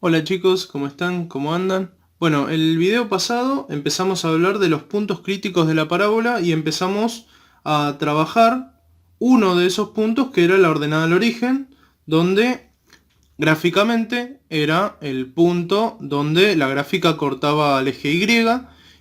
Hola chicos, ¿cómo están? ¿Cómo andan? Bueno, el video pasado empezamos a hablar de los puntos críticos de la parábola y empezamos a trabajar uno de esos puntos que era la ordenada al origen, donde gráficamente era el punto donde la gráfica cortaba al eje Y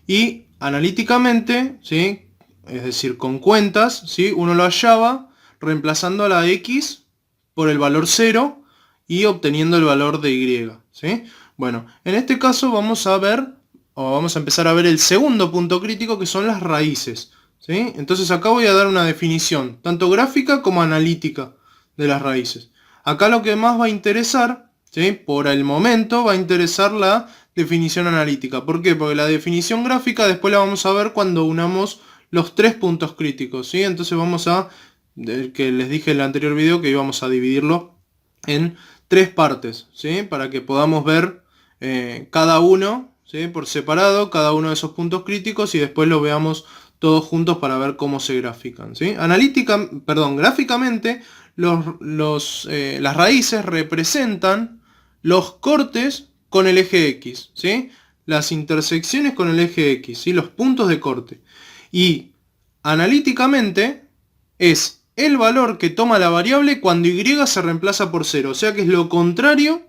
y analíticamente, ¿sí? Es decir, con cuentas, ¿sí? Uno lo hallaba reemplazando a la X por el valor cero y obteniendo el valor de Y, ¿sí? Bueno, en este caso vamos a ver, o vamos a empezar a ver el segundo punto crítico, que son las raíces, ¿sí? Entonces acá voy a dar una definición, tanto gráfica como analítica, de las raíces. Acá lo que más va a interesar, ¿sí? Por el momento va a interesar la definición analítica. ¿Por qué? Porque la definición gráfica después la vamos a ver cuando unamos los tres puntos críticos, ¿sí? Entonces vamos a, que les dije en el anterior video, que íbamos a dividirlo en tres partes, ¿sí? Para que podamos ver cada uno, ¿sí? Por separado, cada uno de esos puntos críticos y después lo veamos todos juntos para ver cómo se grafican, ¿sí? Gráficamente las raíces representan los cortes con el eje X, ¿sí? Las intersecciones con el eje X, ¿sí? Los puntos de corte. Y analíticamente es el valor que toma la variable cuando Y se reemplaza por 0. O sea que es lo contrario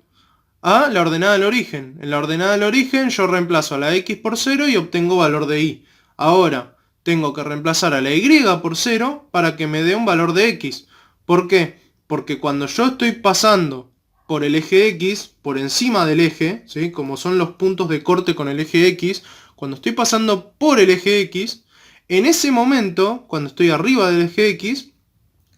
a la ordenada del origen. En la ordenada del origen yo reemplazo a la X por 0 y obtengo valor de Y. Ahora tengo que reemplazar a la Y por 0 para que me dé un valor de X. ¿Por qué? Porque cuando yo estoy pasando por el eje X, por encima del eje, ¿sí? Como son los puntos de corte con el eje X, cuando estoy pasando por el eje X, en ese momento, cuando estoy arriba del eje X,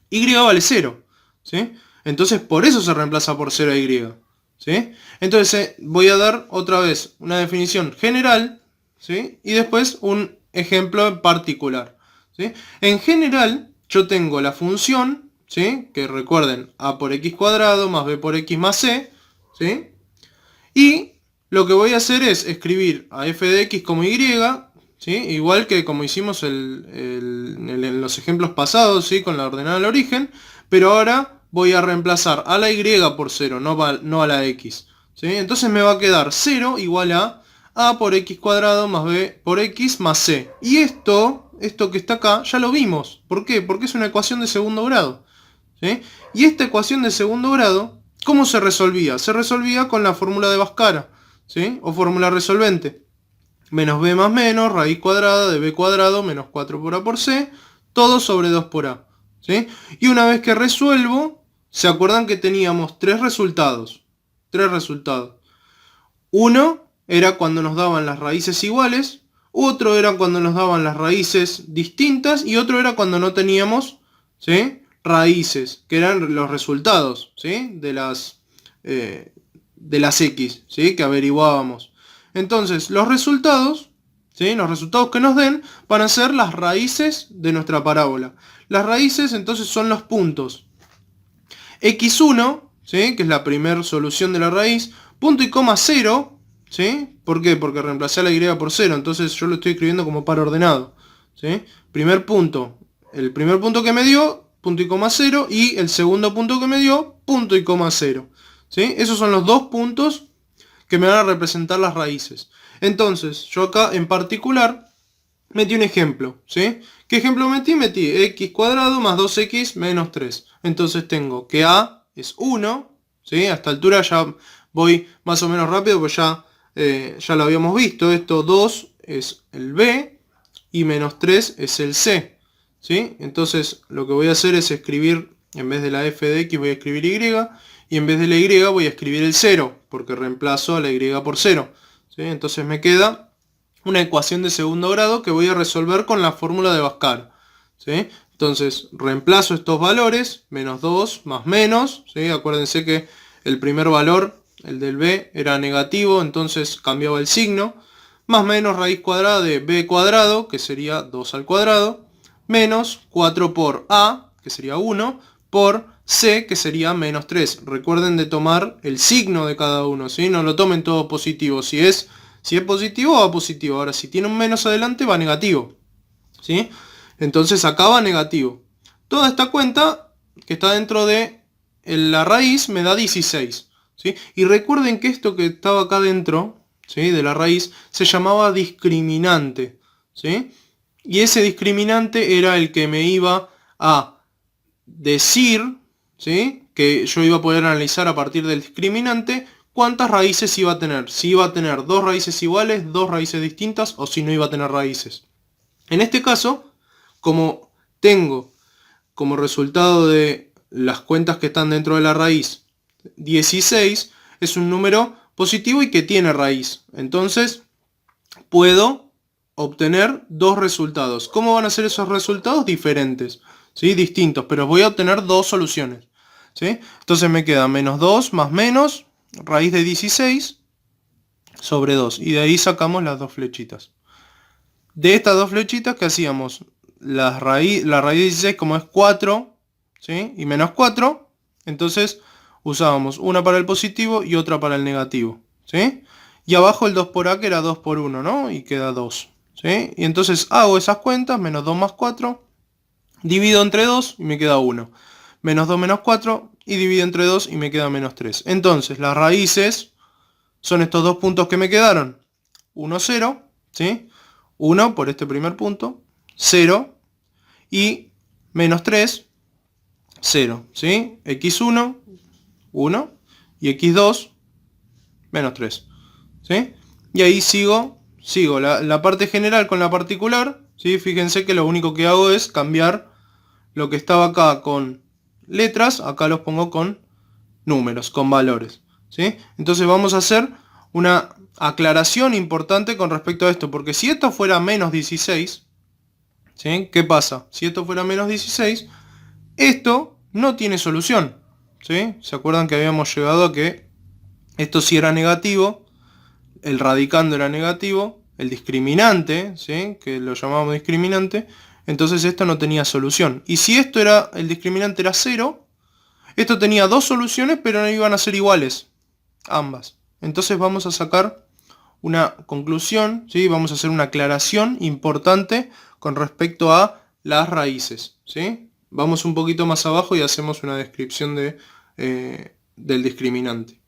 Y vale 0, ¿sí? Entonces por eso se reemplaza por 0 a Y, ¿sí? Entonces voy a dar otra vez una definición general, ¿sí? Y después un ejemplo en particular, ¿sí? En general yo tengo la función, ¿sí? Que recuerden, a por x cuadrado más b por x más c, ¿sí? Y lo que voy a hacer es escribir a f de x como y, ¿sí? Igual que como hicimos en los ejemplos pasados, ¿sí? Con la ordenada al origen, pero ahora voy a reemplazar a la y por 0, no a la x, ¿sí? Entonces me va a quedar 0 igual a por x cuadrado más b por x más c. Y esto que está acá ya lo vimos. ¿Por qué? Porque es una ecuación de segundo grado, ¿sí? Y esta ecuación de segundo grado, ¿cómo se resolvía? Se resolvía con la fórmula de Bhaskara, ¿sí? O fórmula resolvente. Menos b más menos, raíz cuadrada de b cuadrado menos 4 por a por c, todo sobre 2 por a, ¿sí? Y una vez que resuelvo, ¿se acuerdan que teníamos tres resultados? Tres resultados. Uno era cuando nos daban las raíces iguales, otro era cuando nos daban las raíces distintas y otro era cuando no teníamos, ¿sí? Raíces, que eran los resultados, ¿sí? De las x, ¿sí? Que averiguábamos. Entonces, los resultados, ¿sí? Los resultados que nos den van a ser las raíces de nuestra parábola. Las raíces entonces son los puntos x1, ¿sí? Que es la primera solución de la raíz, punto y coma 0, ¿sí? ¿Por qué? Porque reemplacé a la y por 0, entonces yo lo estoy escribiendo como par ordenado, ¿sí? Primer punto, el primer punto que me dio, punto y coma 0, y el segundo punto que me dio, punto y coma 0, ¿sí? Esos son los dos puntos que me van a representar las raíces. Entonces, yo acá en particular metí un ejemplo, ¿sí? ¿Qué ejemplo metí? Metí x cuadrado más 2x menos 3. Entonces tengo que a es 1, ¿sí? A esta altura ya voy más o menos rápido, pues ya lo habíamos visto. Esto 2 es el b y menos 3 es el c, ¿sí? Entonces lo que voy a hacer es escribir, en vez de la f de x voy a escribir y en vez de la y voy a escribir el 0, porque reemplazo a la y por 0, ¿sí? Entonces me queda una ecuación de segundo grado que voy a resolver con la fórmula de Bhaskara, ¿sí? Entonces reemplazo estos valores, menos 2 más menos, ¿sí? Acuérdense que el primer valor, el del b, era negativo, entonces cambiaba el signo, más menos raíz cuadrada de b cuadrado, que sería 2 al cuadrado, menos 4 por a, que sería 1, por c, que sería menos 3. Recuerden de tomar el signo de cada uno, ¿sí? No lo tomen todo positivo. Si es positivo, va positivo. Ahora, si tiene un menos adelante, va negativo, ¿sí? Entonces acá va negativo. Toda esta cuenta que está dentro de la raíz me da 16, ¿sí? Y recuerden que esto que estaba acá dentro, ¿sí?, de la raíz, se llamaba discriminante, ¿sí? Y ese discriminante era el que me iba a decir, ¿sí?, que yo iba a poder analizar a partir del discriminante cuántas raíces iba a tener. Si iba a tener dos raíces iguales, dos raíces distintas, o si no iba a tener raíces. En este caso, como tengo como resultado de las cuentas que están dentro de la raíz 16, es un número positivo y que tiene raíz. Entonces, puedo obtener dos resultados. ¿Cómo van a ser esos resultados? Diferentes, ¿sí? Distintos, pero voy a obtener dos soluciones, ¿sí? Entonces me queda menos 2 más menos, raíz de 16 sobre 2. Y de ahí sacamos las dos flechitas. De estas dos flechitas, ¿qué hacíamos? La raíz de 16, como es 4, ¿sí?, y menos 4, entonces usábamos una para el positivo y otra para el negativo, ¿sí? Y abajo el 2 por A, que era 2 por 1, ¿no? Y queda 2, ¿sí? Y entonces hago esas cuentas, menos 2 más 4, divido entre 2 y me queda 1. Menos 2 menos 4 y divido entre 2 y me queda menos 3. Entonces las raíces son estos dos puntos que me quedaron. 1, 0, ¿sí? 1 por este primer punto, 0 y menos 3, 0, ¿sí? x1, 1 y x2, menos 3, ¿sí? Y ahí sigo la parte general con la particular, ¿sí? Fíjense que lo único que hago es cambiar lo que estaba acá con letras, acá los pongo con números, con valores, ¿sí? Entonces vamos a hacer una aclaración importante con respecto a esto, porque si esto fuera menos 16, ¿sí?, ¿qué pasa? Si esto fuera menos 16, esto no tiene solución, ¿sí? ¿Se acuerdan que habíamos llegado a que esto sí era negativo, el radicando era negativo, el discriminante, ¿sí?, que lo llamábamos discriminante, entonces esto no tenía solución. Y si esto era, el discriminante era 0, esto tenía dos soluciones, pero no iban a ser iguales, ambas. Entonces vamos a sacar una conclusión, ¿sí? Vamos a hacer una aclaración importante con respecto a las raíces, ¿sí? Vamos un poquito más abajo y hacemos una descripción del discriminante.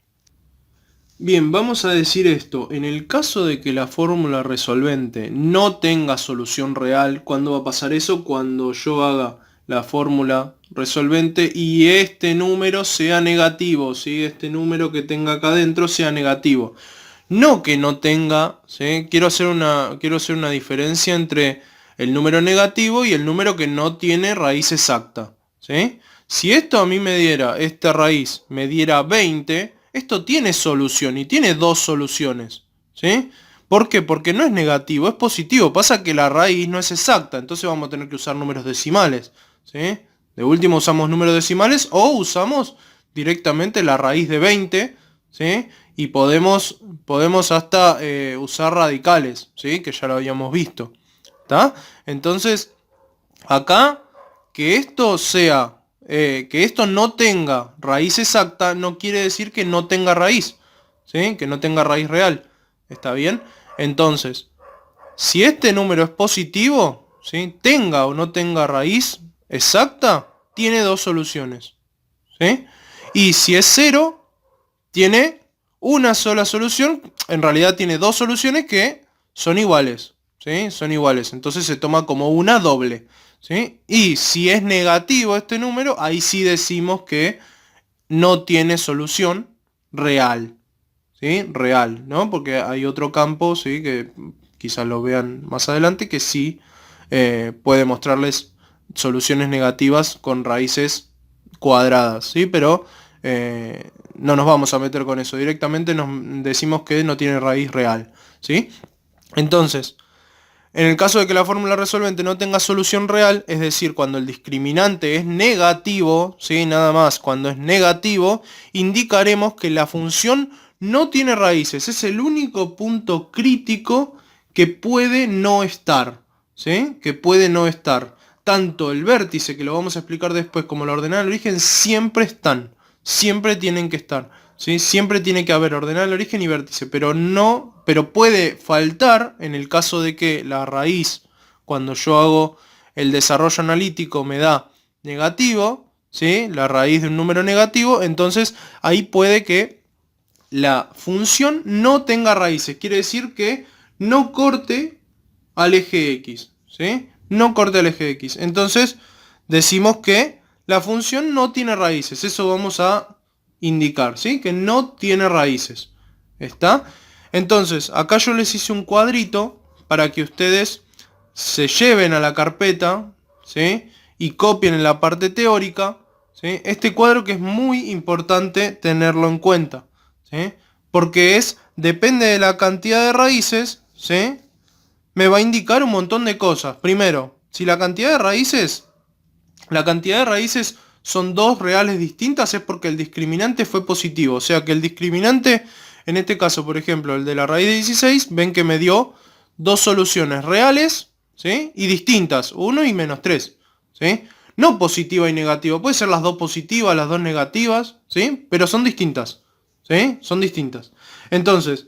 Bien, vamos a decir esto. En el caso de que la fórmula resolvente no tenga solución real, ¿cuándo va a pasar eso? Cuando yo haga la fórmula resolvente y este número sea negativo, ¿sí? Este número que tenga acá adentro sea negativo. No que no tenga, ¿sí? Quiero hacer una diferencia entre el número negativo y el número que no tiene raíz exacta, ¿sí? Si esto a mí me diera, esta raíz me diera 20, esto tiene solución y tiene dos soluciones, ¿sí? ¿Por qué? Porque no es negativo, es positivo. Pasa que la raíz no es exacta, entonces vamos a tener que usar números decimales, ¿sí? De último usamos números decimales o usamos directamente la raíz de 20, ¿sí? Y podemos hasta usar radicales, ¿sí?, que ya lo habíamos visto, ¿está? Entonces, acá, que esto sea, que esto no tenga raíz exacta, no quiere decir que no tenga raíz, ¿sí?, que no tenga raíz real, ¿está bien? Entonces, si este número es positivo, ¿sí?, tenga o no tenga raíz exacta, tiene dos soluciones, ¿sí? Y si es 0, tiene una sola solución, en realidad tiene dos soluciones que son iguales, ¿sí? Son iguales, entonces se toma como una doble, ¿sí? Y si es negativo este número, ahí sí decimos que no tiene solución real, ¿sí? Real, ¿no? Porque hay otro campo, ¿sí?, que quizás lo vean más adelante, que sí puede mostrarles soluciones negativas con raíces cuadradas, ¿sí? Pero no nos vamos a meter con eso. Directamente nos decimos que no tiene raíz real, ¿sí? Entonces, en el caso de que la fórmula resolvente no tenga solución real, es decir, cuando el discriminante es negativo, ¿sí?, nada más, cuando es negativo, indicaremos que la función no tiene raíces. Es el único punto crítico que puede no estar, ¿sí?, que puede no estar. Tanto el vértice, que lo vamos a explicar después, como la ordenada del origen, siempre están. Siempre tienen que estar, ¿sí? Siempre tiene que haber ordenada del origen y vértice, pero puede faltar en el caso de que la raíz, cuando yo hago el desarrollo analítico, me da negativo, ¿sí?, la raíz de un número negativo, entonces ahí puede que la función no tenga raíces. Quiere decir que no corte al eje X, ¿sí? No corte al eje X. Entonces decimos que la función no tiene raíces. Eso vamos a indicar, ¿sí? Que no tiene raíces. ¿Está? Entonces, acá yo les hice un cuadrito para que ustedes se lleven a la carpeta, ¿sí? Y copien en la parte teórica, ¿sí? Este cuadro que es muy importante tenerlo en cuenta, ¿sí? Porque depende de la cantidad de raíces, ¿sí? Me va a indicar un montón de cosas. Primero, si la cantidad de raíces son dos reales distintas, es porque el discriminante fue positivo. O sea que el discriminante, en este caso, por ejemplo, el de la raíz de 16, ven que me dio dos soluciones reales, ¿sí? Y distintas, 1 y -3, ¿sí? No positiva y negativa, puede ser las dos positivas, las dos negativas, ¿sí? Pero son distintas, ¿sí? Son distintas. Entonces,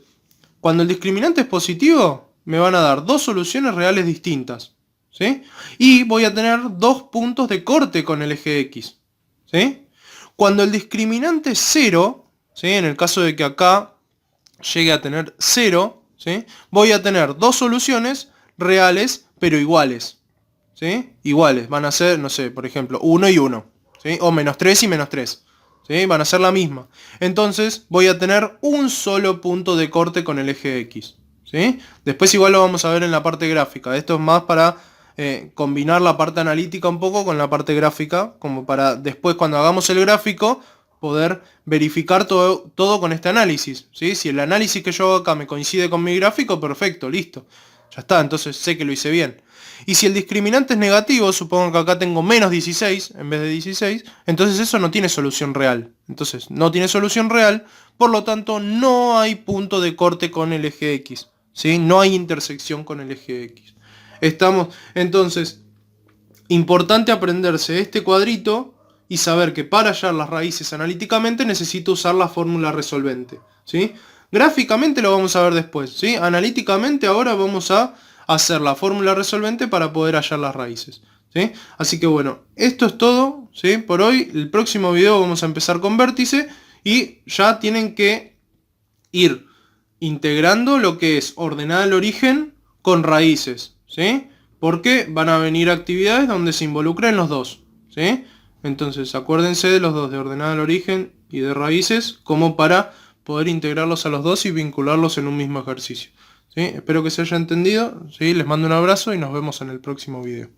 cuando el discriminante es positivo, me van a dar dos soluciones reales distintas, ¿sí? Y voy a tener dos puntos de corte con el eje X, ¿sí? Cuando el discriminante es 0, ¿sí? En el caso de que acá llegue a tener 0, ¿sí? Voy a tener dos soluciones reales pero iguales, ¿sí? Iguales, van a ser, no sé, por ejemplo, 1 y 1, ¿sí? O -3 y -3, ¿sí? Van a ser la misma. Entonces voy a tener un solo punto de corte con el eje X, ¿sí? Después igual lo vamos a ver en la parte gráfica. Esto es más para combinar la parte analítica un poco con la parte gráfica, como para después cuando hagamos el gráfico poder verificar todo con este análisis, ¿sí? Si el análisis que yo hago acá me coincide con mi gráfico, perfecto, listo. Ya está, entonces sé que lo hice bien. Y si el discriminante es negativo, supongo que acá tengo -16 en vez de 16, entonces eso no tiene solución real. Entonces no tiene solución real, por lo tanto no hay punto de corte con el eje X, ¿sí? No hay intersección con el eje X. Entonces, importante aprenderse este cuadrito y saber que para hallar las raíces analíticamente necesito usar la fórmula resolvente, ¿sí? Gráficamente lo vamos a ver después, ¿sí? Analíticamente ahora vamos a hacer la fórmula resolvente para poder hallar las raíces, ¿sí? Así que bueno, esto es todo, ¿sí? Por hoy. El próximo video vamos a empezar con vértice y ya tienen que ir integrando lo que es ordenada al origen con raíces, ¿sí? Porque van a venir actividades donde se involucren los dos, ¿sí? Entonces acuérdense de los dos, de ordenada al origen y de raíces, como para poder integrarlos a los dos y vincularlos en un mismo ejercicio, ¿sí? Espero que se haya entendido, ¿sí? Les mando un abrazo y nos vemos en el próximo video.